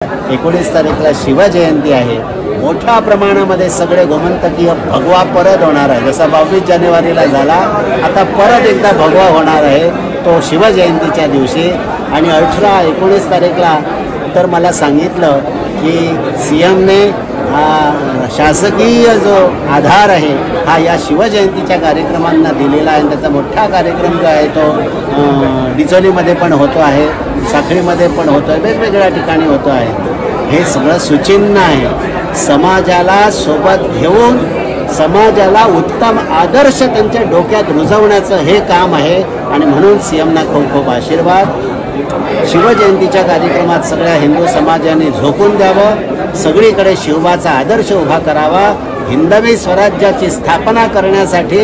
19 तारीखला शिवजयंती आहे। मोठ्या प्रमाणामध्ये सगळे गोमंतकीय भगवा परत होणार आहे। जसा 22 जानेवारीला झाला, आता परत एकदा भगवा होणार आहे तो शिवजयंतीच्या दिवशी। आणि 18-19 तारीखला तर मला सांगितलं की सीएमने शासकीय जो आधार आहे हा या शिवजयंतीच्या कार्यक्रमांना दिलेला आहे। त्याचा मोठा कार्यक्रम जो आहे तो डिचोलीमध्ये पण होतो आहे, साखळीमध्ये पण होतो आहे, वेगवेगळ्या ठिकाणी होतो आहे। हे सगळं सुचिन्ह आहे। समाजाला सोबत घेऊन समाजाला उत्तम आदर्श त्यांच्या डोक्यात रुजवण्याचं हे काम आहे। आणि म्हणून सीएमना खूप खूप आशीर्वाद। शिवजयंतीच्या कार्यक्रमात सगळ्या हिंदू समाजाने झोकून द्यावं, सगळीकडे शिवबाचा आदर्श उभा करावा। हिंदवी स्वराज्याची स्थापना करण्यासाठी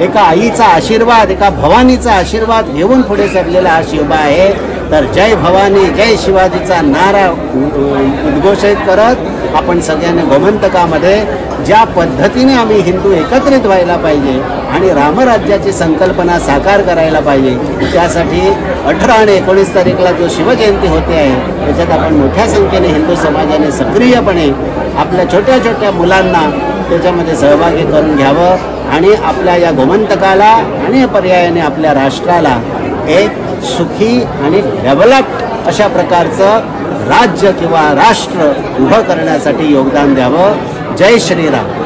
एका आईचा आशीर्वाद, एका भवानीचा आशीर्वाद घेऊन पुढे सरलेला हा शिवबा आहे। तर जय भवानी जय शिवाजीचा नारा उद्घोषित करत आपण सगळ्यांनी गोमंतकामध्ये ज्या पद्धतीने आम्ही हिंदू एकत्रित व्हायला पाहिजे आणि रामराज्याची संकल्पना साकार करायला पाहिजे, त्यासाठी 18 आणि 19 तारीखला जो शिवजयंती होते आहे त्याच्यात आपण मोठ्या संख्येने हिंदू समाजाने सक्रियपणे आपल्या छोट्या छोट्या मुलांना त्याच्यामध्ये सहभागी करून घ्यावं आणि आपल्या या गोमंतकाला आणि पर्यायाने आपल्या राष्ट्राला एक सुखी आणि डेव्हलप्ड अशा प्रकारचं राज्य किंवा राष्ट्र उभं करण्यासाठी योगदान द्यावं। जय श्रीराम।